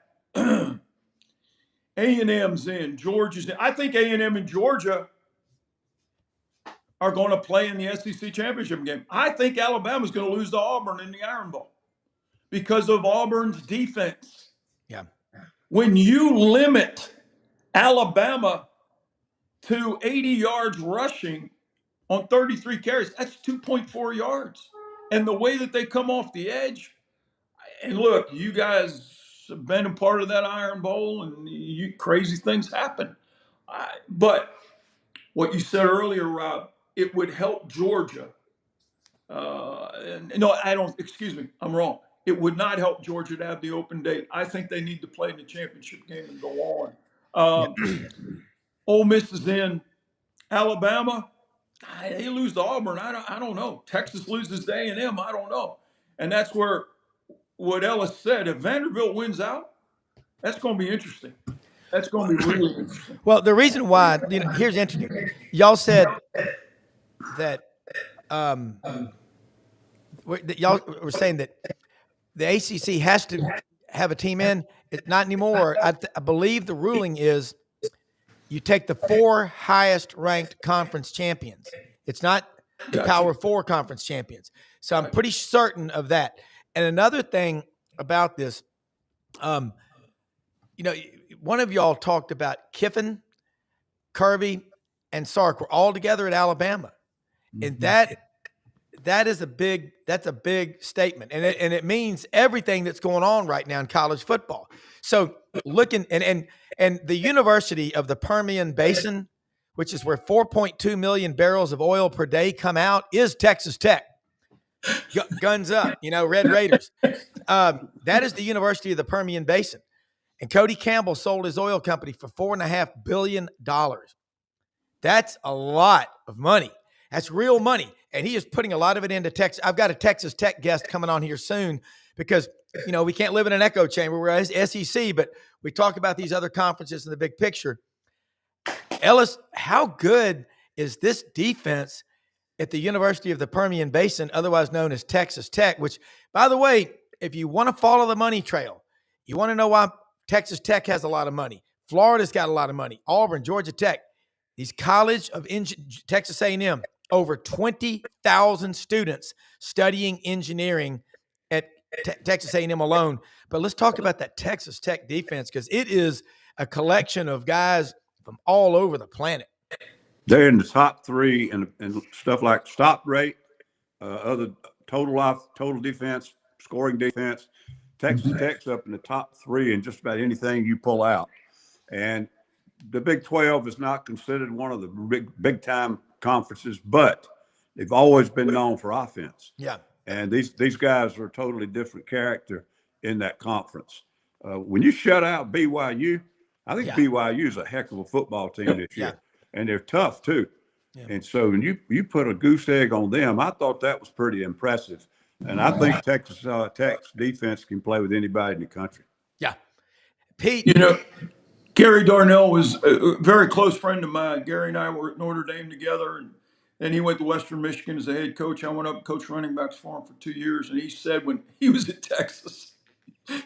A&M's in, Georgia's in. I think A&M and Georgia are going to play in the SEC championship game. I think Alabama's going to lose to Auburn in the Iron Bowl because of Auburn's defense. Yeah. When you limit Alabama to 80 yards rushing on 33 carries, that's 2.4 yards. And the way that they come off the edge, and look, you guys have been a part of that Iron Bowl, and crazy things happen. But what you said earlier, Rob, it would help Georgia. No, I don't. Excuse me, I'm wrong. It would not help Georgia to have the open date. I think they need to play in the championship game and go on. Ole Miss is in. Alabama, they lose to Auburn. I don't know. Texas loses to A&M. I don't know. And that's where what Ellis said. If Vanderbilt wins out, that's going to be interesting. That's going to be really interesting. Well, the reason why, here's interesting. Y'all said that y'all were saying that the ACC has to have a team in. It's not anymore. I believe the ruling is you take the 4 highest ranked conference champions. It's not the Power 4 conference champions. So I'm pretty certain of that. And another thing about this, one of y'all talked about Kiffin, Kirby, and Sark were all together at Alabama. And that's a big statement. And it means everything that's going on right now in college football. So looking and the University of the Permian Basin, which is where 4.2 million barrels of oil per day come out, is Texas Tech. Guns up, Red Raiders. That is the University of the Permian Basin. And Cody Campbell sold his oil company for $4.5 billion. That's a lot of money. That's real money. And he is putting a lot of it into Texas. I've got a Texas Tech guest coming on here soon because, we can't live in an echo chamber. We're SEC, but we talk about these other conferences in the big picture. Ellis, how good is this defense at the University of the Permian Basin, otherwise known as Texas Tech, which, by the way, if you want to follow the money trail, you want to know why Texas Tech has a lot of money. Florida's got a lot of money. Auburn, Georgia Tech, these Texas A&M, over 20,000 students studying engineering at Texas A&M alone. But let's talk about that Texas Tech defense because it is a collection of guys from all over the planet. They're in the top 3 and stuff like stop rate, other total defense, scoring defense. Texas Tech's up in the top 3 in just about anything you pull out. And the Big 12 is not considered one of the big time conferences, but they've always been known for offense. Yeah. And these guys are a totally different character in that conference. When you shut out BYU, I think BYU is a heck of a football team this year, and they're tough too. Yeah. And so when you put a goose egg on them, I thought that was pretty impressive. And I think Texas Tech's defense can play with anybody in the country. Yeah. Pete. Gary Darnell was a very close friend of mine. Gary and I were at Notre Dame together, and then he went to Western Michigan as a head coach. I went up and coached running backs for him for 2 years, and he said when he was at Texas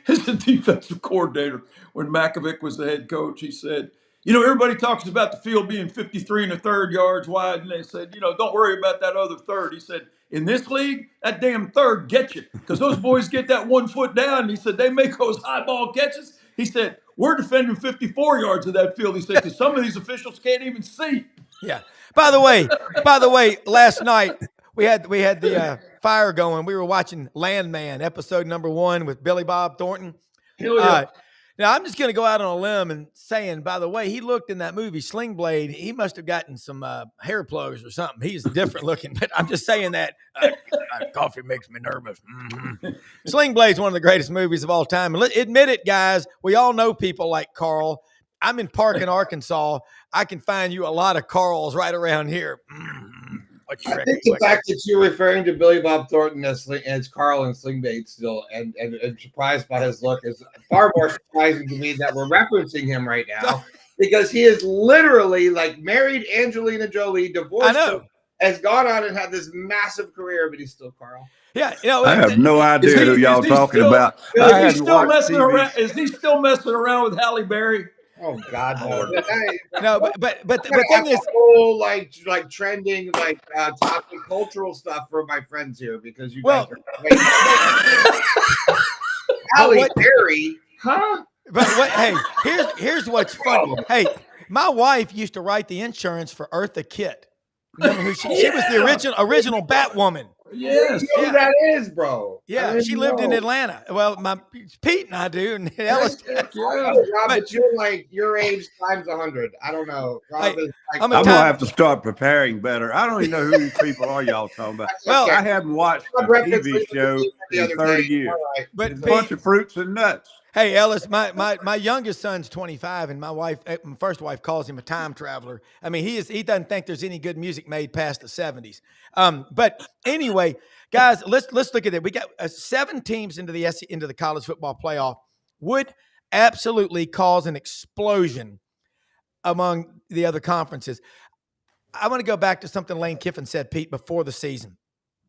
as a defensive coordinator, when Makovic was the head coach, he said, everybody talks about the field being 53 1/3 yards wide, and they said, don't worry about that other third. He said, in this league, that damn third gets you because those boys get that 1 foot down. And he said, they make those high ball catches. He said, we're defending 54 yards of that field. He said, because some of these officials can't even see. Yeah. By the way, last night we had the fire going. We were watching Landman, episode number 1 with Billy Bob Thornton. Hell yeah. Now, I'm just going to go out on a limb and saying, by the way, he looked in that movie Sling Blade. He must have gotten some hair plugs or something. He's different looking, but I'm just saying that coffee makes me nervous. Mm-hmm. Sling Blade's one of the greatest movies of all time. And admit it, guys. We all know people like Carl. I'm in Parkin, Arkansas. I can find you a lot of Carls right around here. Mm-hmm. I think the fact that you're referring to Billy Bob Thornton as Carl and Slingbait still, and surprised by his look is far more surprising to me that we're referencing him right now, because he is literally like married Angelina Jolie, divorced her, has gone on and had this massive career, but he's still Carl. Yeah, I have no idea who y'all talking about. Is he still messing around? Is he still messing around with Halle Berry? Oh God, no! No, but the thing is, whole like trending topic cultural stuff for my friends here, because you guys are Halle Berry, huh? But hey, here's what's funny. Hey, my wife used to write the insurance for Eartha Kitt. Remember who she was the original Batwoman. Yes, you know who that is, bro. Yeah, she lived in Atlanta. Well, Pete and I do, and Ellis. Rob, but you're like your age times 100. I don't know. Rob is like, I'm gonna have to start preparing better. I don't even know who these people are y'all talking about. Well, I haven't watched a TV show in 30 years. Right. But it's a bunch of fruits and nuts. Hey, Ellis, my youngest son's 25, and my first wife calls him a time traveler. I mean, he doesn't think there's any good music made past the 70s. But anyway, guys, let's look at it. We got 7 teams into the college football playoff. Would absolutely cause an explosion among the other conferences. I want to go back to something Lane Kiffin said, Pete, before the season.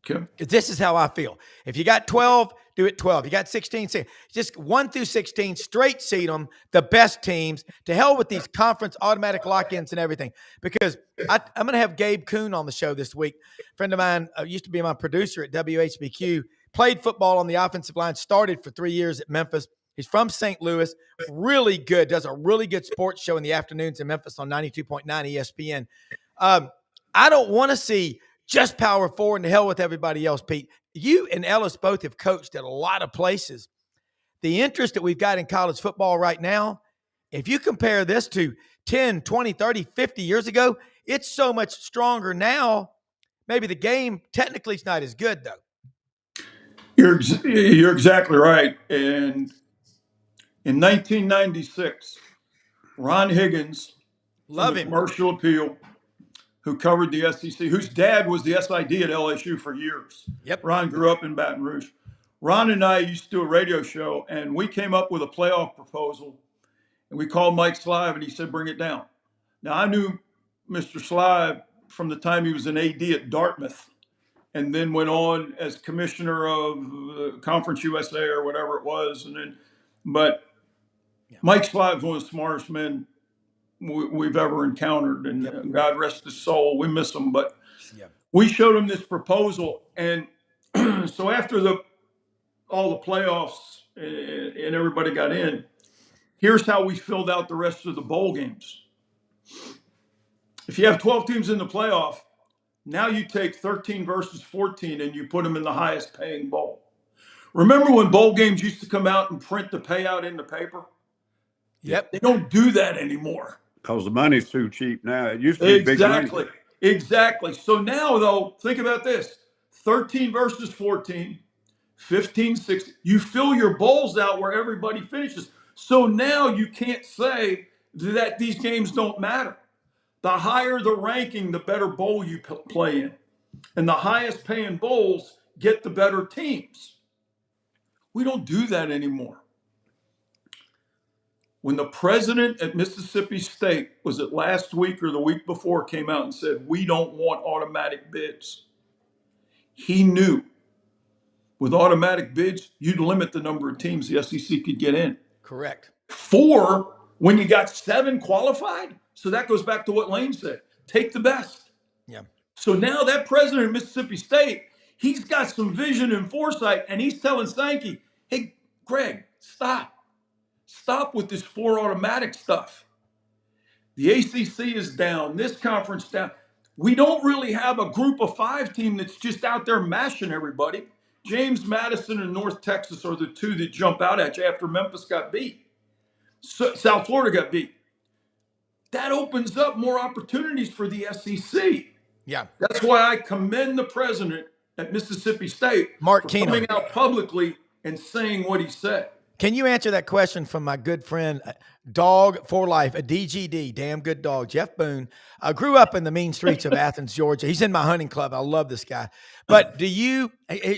Okay. This is how I feel. If you got 12, do it 12. You got 16, just 1 through 16, straight seed them, the best teams. To hell with these conference automatic lock-ins and everything. Because I'm going to have Gabe Kuhn on the show this week. A friend of mine used to be my producer at WHBQ, played football on the offensive line, started for 3 years at Memphis. He's from St. Louis, really good, does a really good sports show in the afternoons in Memphis on 92.9 ESPN. I don't want to see just Power 4 and to hell with everybody else, Pete. You and Ellis both have coached at a lot of places. The interest that we've got in college football right now, if you compare this to 10, 20, 30, 50 years ago, it's so much stronger now. Maybe the game technically is not as good, though. You're exactly right. And in 1996, Ron Higgins, love him, Commercial Appeal, who covered the SEC, whose dad was the SID at LSU for years. Yep. Ron grew up in Baton Rouge. Ron and I used to do a radio show, and we came up with a playoff proposal, and we called Mike Slive, and he said, bring it down. Now, I knew Mr. Slive from the time he was an AD at Dartmouth, and then went on as commissioner of Conference USA or whatever it was. But Mike Slive is one of the smartest men we've ever encountered, and God rest his soul. We miss him, but we showed him this proposal, and so after all the playoffs and everybody got in, here's how we filled out the rest of the bowl games. If you have 12 teams in the playoff, now you take 13 versus 14 and you put them in the highest paying bowl. Remember when bowl games used to come out and print the payout in the paper? Yep. They don't do that anymore. Because the money's too cheap now. It used to be big money. Exactly. So now, though, think about this. 13 versus 14, 15, 16. You fill your bowls out where everybody finishes. So now you can't say that these games don't matter. The higher the ranking, the better bowl you play in. And the highest paying bowls get the better teams. We don't do that anymore. When the president at Mississippi State, was it last week or the week before, came out and said, we don't want automatic bids, he knew with automatic bids, you'd limit the number of teams the SEC could get in. Correct. 4 when you got 7 qualified. So that goes back to what Lane said. Take the best. Yeah. So now that president of Mississippi State, he's got some vision and foresight, and he's telling Sankey, hey, Greg, stop. Stop with this 4 automatic stuff. The ACC is down. This conference down. We don't really have a group of 5 team that's just out there mashing everybody. James Madison and North Texas are the 2 that jump out at you after Memphis got beat. South Florida got beat. That opens up more opportunities for the SEC. Yeah. That's why I commend the president at Mississippi State Mark for coming out publicly and saying what he said. Can you answer that question from my good friend, Dog for Life, a DGD, damn good dog, Jeff Boone? Grew up in the mean streets of Athens, Georgia. He's in my hunting club. I love this guy. But he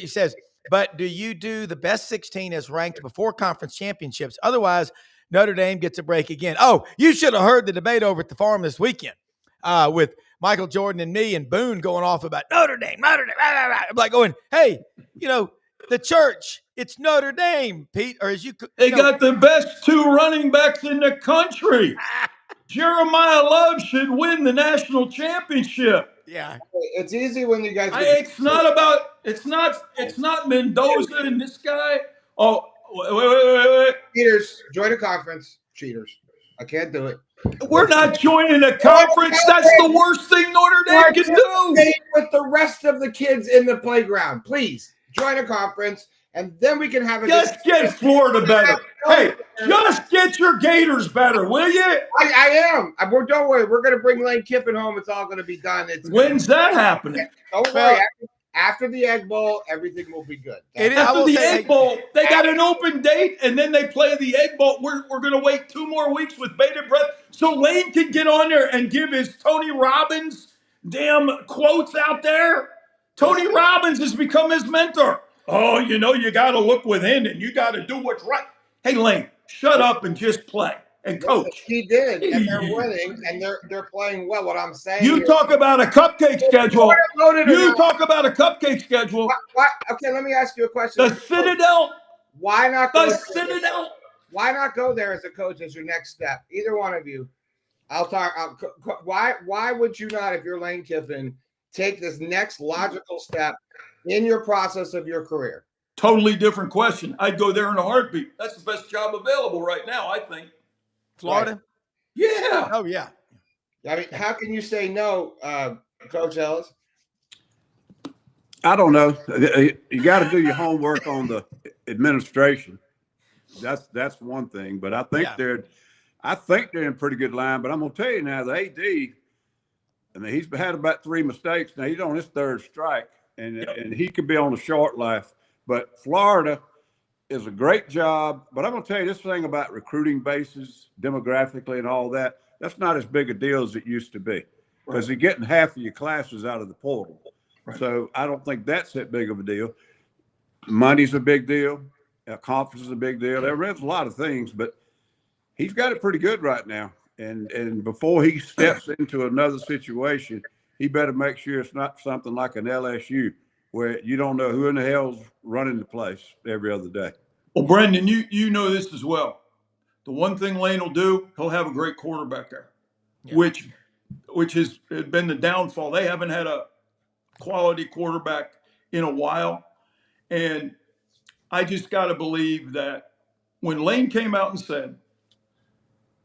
says, but do you do the best 16 as ranked before conference championships? Otherwise, Notre Dame gets a break again. Oh, you should have heard the debate over at the farm this weekend with Michael Jordan and me and Boone going off about Notre Dame. Blah, blah, blah. I'm like going, hey, the church, it's Notre Dame, Pete, or as you They got the best 2 running backs in the country. Jeremiah Love should win the national championship. Yeah. It's easy when you guys. It's not Mendoza and this guy. Oh, wait. Cheaters, join a conference. Cheaters. I can't do it. We're not joining a conference. That's the worst thing Notre Dame can do. With the rest of the kids in the playground, please join a conference, and then we can have a. Just get Florida better. Hey, just get your Gators better, will you? I am. Don't worry. We're going to bring Lane Kiffin home. It's all going to be done. When's that happening? Don't worry. After the Egg Bowl, everything will be good. After the Egg Bowl, they got an open date, and then they play the Egg Bowl. We're going to wait 2 more weeks with bated breath so Lane can get on there and give his Tony Robbins damn quotes out there. Tony Robbins has become his mentor. Oh, you got to look within, and you got to do what's right. Hey, Lane, shut up and just play and coach. He did, and they're winning, and they're playing well. What I'm saying, you talk about a cupcake schedule. You talk about a cupcake schedule. Okay, let me ask you a question. The Citadel. Why not? The Citadel. Why not go there as a coach as your next step? Either one of you. I'll talk. Why would you not, if you're Lane Kiffin, take this next logical step in your process of your career? Totally different question. I'd go there in a heartbeat. That's the best job available right now, I think. Florida? Right. Yeah. Oh, yeah. I mean, how can you say no, Coach Ellis? I don't know. You got to do your homework on the administration. That's one thing. But I think they're in pretty good line. But I'm gonna tell you now, the AD, I mean, he's had about 3 mistakes. Now he's on his 3rd strike, and he could be on the short life. But Florida is a great job. But I'm gonna tell you this thing about recruiting bases, demographically, and all that. That's not as big a deal as it used to be, because you're getting half of your classes out of the portal. Right. So I don't think that's that big of a deal. Money's a big deal. Conference is a big deal. There's a lot of things, but he's got it pretty good right now. And before he steps into another situation, he better make sure it's not something like an LSU where you don't know who in the hell's running the place every other day. Well, Brendan, you know this as well. The one thing Lane will do, he'll have a great quarterback there, which has been the downfall. They haven't had a quality quarterback in a while. And I just got to believe that when Lane came out and said,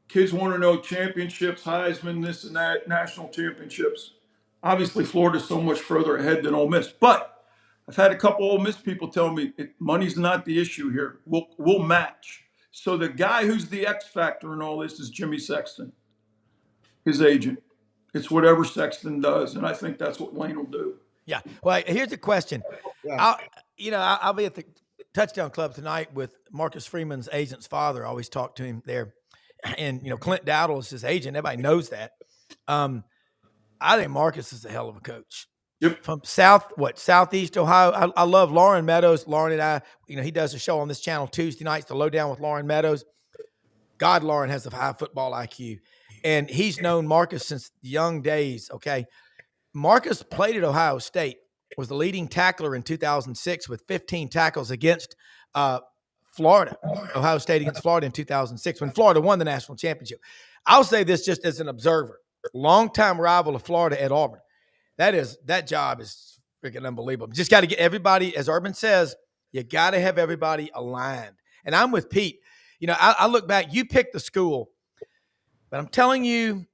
kids want to know championships, Heisman, this and that, national championships. Obviously, Florida's so much further ahead than Ole Miss. But I've had a couple Ole Miss people tell me money's not the issue here. We'll match. So the guy who's the X factor in all this is Jimmy Sexton, his agent. It's whatever Sexton does, and I think that's what Lane will do. Yeah. Well, here's the question. Yeah. I'll be at the Touchdown Club tonight with Marcus Freeman's agent's father. I always talk to him there. And, Clint Dowdle is his agent. Everybody knows that. I think Marcus is a hell of a coach. Yep. From Southeast Ohio. I love Lauren Meadows. Lauren and I, he does a show on this channel Tuesday nights, The Lowdown with Lauren Meadows. God, Lauren has a high football IQ. And he's known Marcus since young days, okay? Marcus played at Ohio State, was the leading tackler in 2006 with 15 tackles against Florida. Ohio State against Florida in 2006 when Florida won the national championship. I'll say this just as an observer. Longtime rival of Florida at Auburn. That job is freaking unbelievable. Just got to get everybody, as Urban says, you got to have everybody aligned. And I'm with Pete. I look back, you picked the school, but I'm telling you,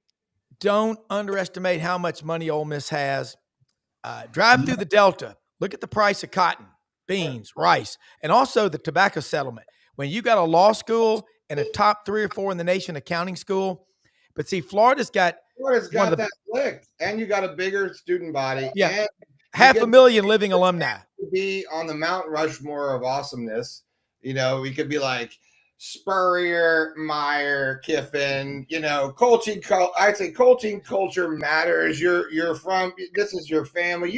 don't underestimate how much money Ole Miss has. Drive through the Delta. Look at the price of cotton, beans, rice, and also the tobacco settlement. When you got a law school and a top 3 or 4 in the nation accounting school, but see, Florida's got that licked, and you got a bigger student body. Yeah, 500,000 living alumni. To be on the Mount Rushmore of awesomeness. We could be like, Spurrier, Meyer, Kiffin, I'd say coaching culture matters. You're from, this is your family.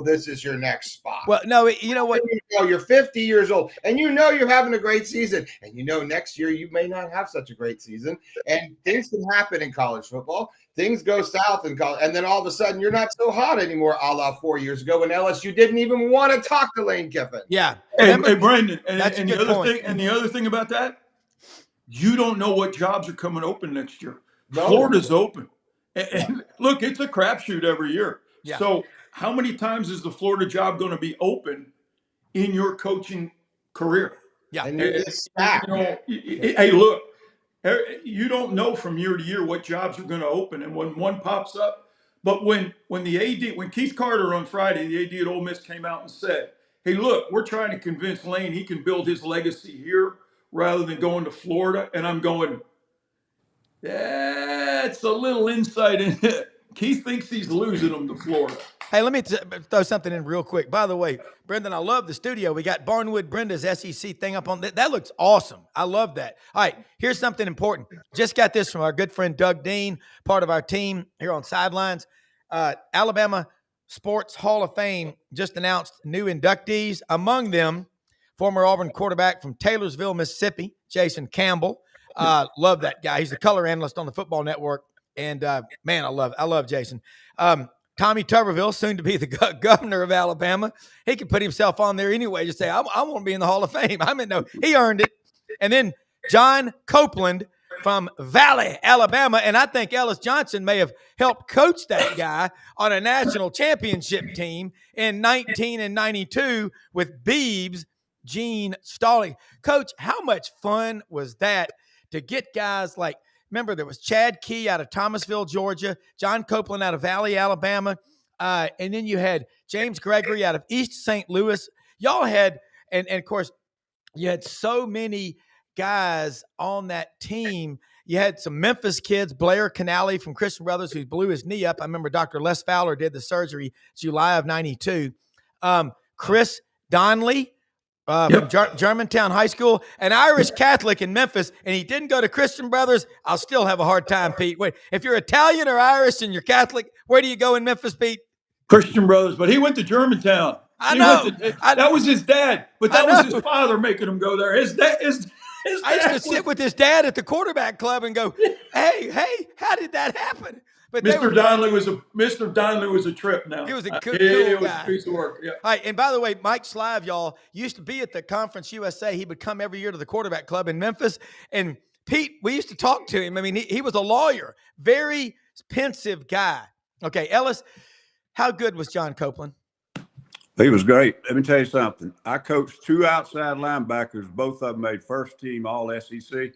This is your next spot. Well, no, you know what? You're 50 years old and you're having a great season. And next year you may not have such a great season. And things can happen in college football. Things go south in college. And then all of a sudden you're not so hot anymore, a la 4 years ago when LSU didn't even want to talk to Lane Kiffin. Yeah. Hey, Brandon, that's and a good point. The other thing about that, you don't know what jobs are coming open next year. No. Florida's open. And look, it's a crapshoot every year. Yeah. So how many times is the Florida job going to be open in your coaching career? Yeah. And hey, look, you don't know from year to year what jobs are going to open and when one pops up. But when Keith Carter on Friday, the AD at Ole Miss came out and said, hey, look, we're trying to convince Lane he can build his legacy here rather than going to Florida. And I'm going, that's a little insight in it. Keith thinks he's losing them to Florida. Hey, let me throw something in real quick. By the way, Brendan, I love the studio. We got Barnwood Brenda's SEC thing up on that. That looks awesome. I love that. All right, here's something important. Just got this from our good friend Doug Dean, part of our team here on Sidelines. Alabama Sports Hall of Fame just announced new inductees. Among them, former Auburn quarterback from Taylorsville, Mississippi, Jason Campbell. Love that guy. He's the color analyst on the Football Network. And, man, I love Jason. Tommy Tuberville, soon to be the governor of Alabama. He could put himself on there anyway. Just say, I want to be in the Hall of Fame. No, he earned it. And then John Copeland from Valley, Alabama. And I think Ellis Johnson may have helped coach that guy on a national championship team in 1992 with Beebs, Gene Stalling. Coach, how much fun was that to get guys like, remember, there was Chad Key out of Thomasville, Georgia, John Copeland out of Valley, Alabama, and then you had James Gregory out of East St. Louis. Y'all had, and of course, you had so many guys on that team. You had some Memphis kids, Blair Canale from Christian Brothers, who blew his knee up. I remember Dr. Les Fowler did the surgery July of 92. Chris Donnelly, from Germantown High School, an Irish Catholic in Memphis, and he didn't go to Christian Brothers. I'll still have a hard time, Pete. Wait, if you're Italian or Irish and you're Catholic, where do you go in Memphis, Pete? Christian Brothers, but he went to Germantown. I know. That was his dad, but that was his father making him go there. His dad I used to sit with his dad at the quarterback club and go, hey, how did that happen? But Mr. Donnelly was a trip now. He was a cool guy. Was guy. A piece of work. Yeah. All right, and by the way, Mike Slive, y'all, used to be at the Conference USA. He would come every year to the quarterback club in Memphis. And Pete, we used to talk to him. I mean, he was a lawyer, very pensive guy. Okay, Ellis, how good was John Copeland? He was great. Let me tell you something. I coached two outside linebackers. Both of them made first team all SEC.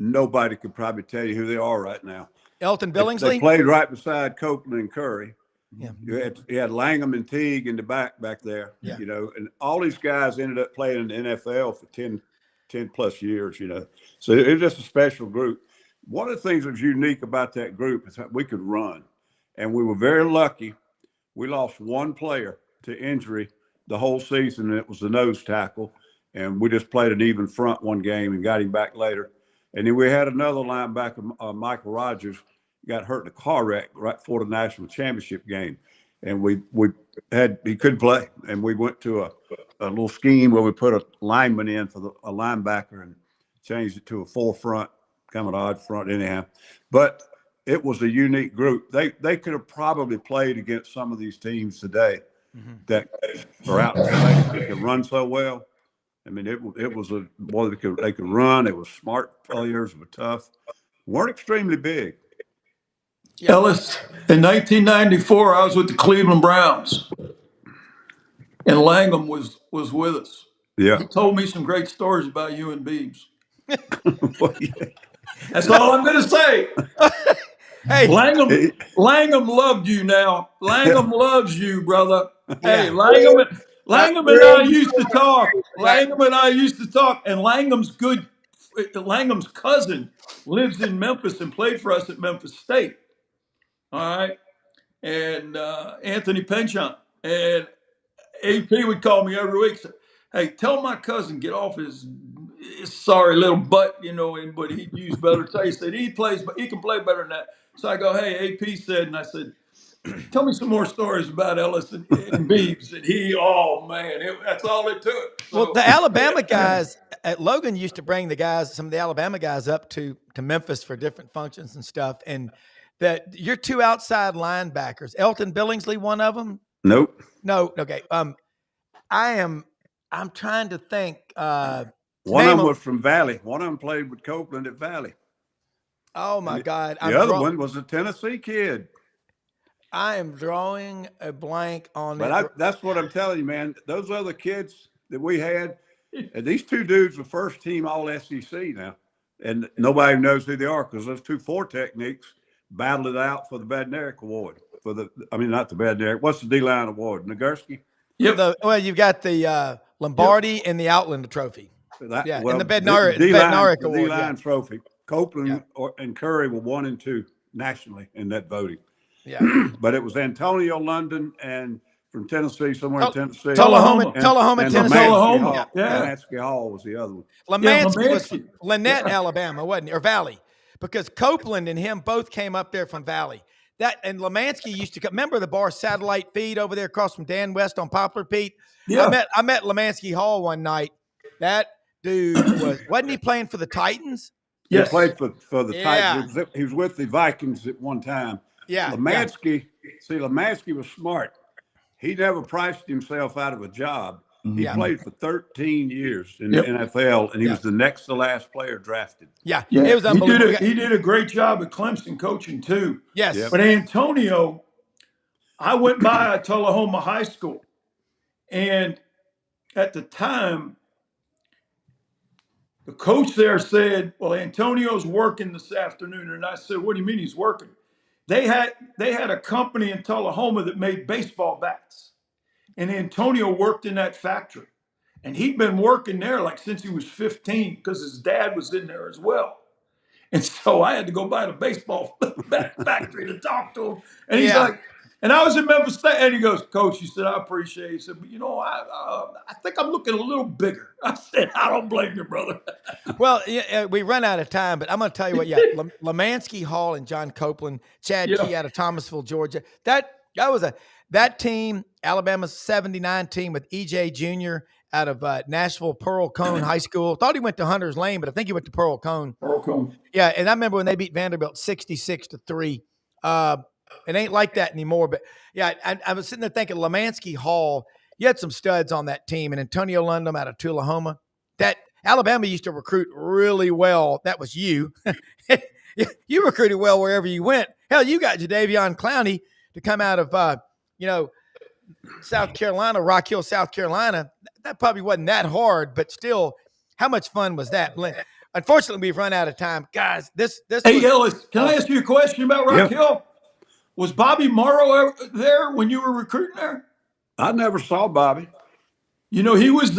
Nobody could probably tell you who they are right now. Elton Billingsley? They played right beside Copeland and Curry. Yeah. You had Langham and Teague in the back there, yeah. And all these guys ended up playing in the NFL for 10 plus years, So it was just a special group. One of the things that was unique about that group is that we could run. And we were very lucky. We lost one player to injury the whole season, and it was the nose tackle. And we just played an even front one game and got him back later. And then we had another linebacker, Michael Rogers, got hurt in a car wreck right before the national championship game. And he couldn't play. And we went to a little scheme where we put a lineman in for a linebacker and changed it to a four front, kind of an odd front anyhow. But it was a unique group. They could have probably played against some of these teams today that are out in space that can run so well. I mean, it was a boy they could run. It was smart players, were tough, weren't extremely big. Yeah. Ellis, in 1994, I was with the Cleveland Browns, and Langham was with us. Yeah, he told me some great stories about you and Beebs. Well, yeah. That's all I'm going to say. Hey, Langham loved you. Now Langham loves you, brother. Hey, Yeah. Langham and I used to talk. And Langham's cousin lives in Memphis and played for us at Memphis State. All right. And Anthony Penchant. And AP would call me every week. Say, hey, tell my cousin get off his sorry little butt, but he used better taste. He said he plays, but he can play better than that. So I go, hey, AP said, and I said, tell me some more stories about Ellis and Beebs. And oh man, that's all it took. So, well, the Alabama guys at Logan used to bring some of the Alabama guys up to Memphis for different functions and stuff. And that your two outside linebackers, Elton Billingsley, one of them. Nope. No. Okay. I'm trying to think. One of them was from Valley. One of them played with Copeland at Valley. Oh my God. The other one was a Tennessee kid. I am drawing a blank on that. But that's what I'm telling you, man. Those other kids that we had, and these two dudes were first team all SEC now. And nobody knows who they are because those two four techniques battled it out for the Badneric Award. Not the Badneric. What's the D-line award? Nagurski? Yep. You've got the Lombardi and the Outlander Trophy. And the Badneric Award. D-line trophy. Copeland and Curry were 1 and 2 nationally in that voting. Yeah. But it was Antonio London and from Tennessee, somewhere in Tennessee. Tullahoma, Tennessee. Lemansky Hall was the other one. Lemansky was Lynette, Alabama, wasn't he? Or Valley. Because Copeland and him both came up there from Valley. And Lemansky used to come. Remember the bar Satellite Feed over there across from Dan West on Poplar, Pete? Yeah. I met Lemansky Hall one night. That dude wasn't he playing for the Titans? Yes. He played for the Titans. He was with the Vikings at one time. Yeah. Lemansky was smart. He never priced himself out of a job. He played for 13 years in the NFL, and he was the next to last player drafted. Yeah. It was unbelievable. He did a great job at Clemson coaching too. Yes. Yep. But Antonio, I went by Tullahoma High School, and at the time, the coach there said, well, Antonio's working this afternoon. And I said, what do you mean he's working? They had a company in Tullahoma that made baseball bats. And Antonio worked in that factory. And he'd been working there like since he was 15 because his dad was in there as well. And so I had to go by the baseball bat factory to talk to him. And he's like, and I was in Memphis State, and he goes, Coach, he said, I appreciate it. He said, but I think I'm looking a little bigger. I said, I don't blame you, brother. Well, we run out of time, but I'm going to tell you what, Lemansky Hall and John Copeland, Chad Key out of Thomasville, Georgia. That was team, Alabama's 79 team with EJ Jr. out of Nashville Pearl Cone High School. Thought he went to Hunter's Lane, but I think he went to Pearl Cone. Yeah, and I remember when they beat Vanderbilt 66-3. It ain't like that anymore. But, I was sitting there thinking Lemansky Hall, you had some studs on that team, and Antonio London out of Tullahoma. That Alabama used to recruit really well. That was you. You recruited well wherever you went. Hell, you got Jadeveon Clowney to come out of, South Carolina, Rock Hill, South Carolina. That probably wasn't that hard, but still, how much fun was that? Unfortunately, we've run out of time. Guys, this Hey, Ellis, can I ask you a question about Rock Hill? Was Bobby Morrow there when you were recruiting there? I never saw Bobby. He was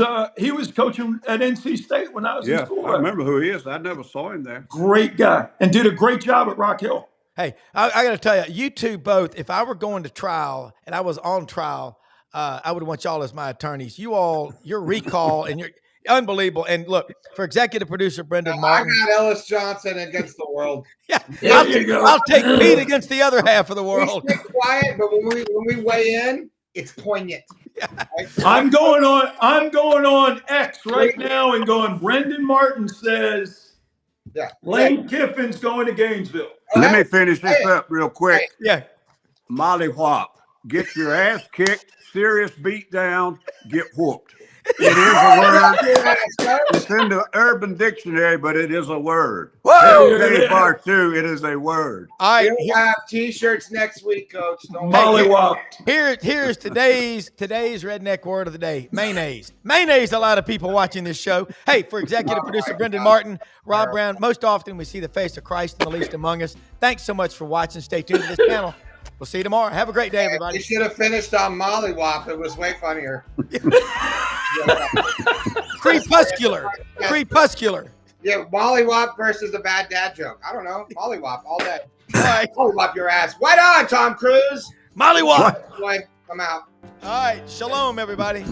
coaching at NC State when I was in school. I remember who he is. I never saw him there. Great guy, and did a great job at Rock Hill. Hey, I got to tell you two both, if I were going to trial and I was on trial, I would want y'all as my attorneys. Your recall and you're unbelievable. And look, for executive producer Brendan Martin. I got Ellis Johnson against the world. I'll take Pete against the other half of the world. We stay quiet, but when we weigh in, it's poignant. I'm going on X right now and going, Brendan Martin says Lane Kiffin's going to Gainesville. Let me finish this up real quick. Yeah. Molly Whop. Get your ass kicked, serious beat down, get whooped. It is a word. It's in the Urban Dictionary, but it is a word. Whoa! Bartoo, it is a word. All right. We'll have T-shirts next week, Coach. Mollywopped. Here's today's redneck word of the day. Mayonnaise. Mayonnaise, a lot of people watching this show. Hey, for executive producer Brendan Martin, Rob Browne, most often we see the face of Christ in the least among us. Thanks so much for watching. Stay tuned to this channel. We'll see you tomorrow. Have a great day, everybody. You should have finished on Mollywop. It was way funnier. Crepuscular. Yeah, Mollywop versus the bad dad joke. I don't know. Mollywop all day. All right. Mollywop your ass. Right on, Tom Cruise. Mollywop. Boy, come out. All right. Shalom, everybody.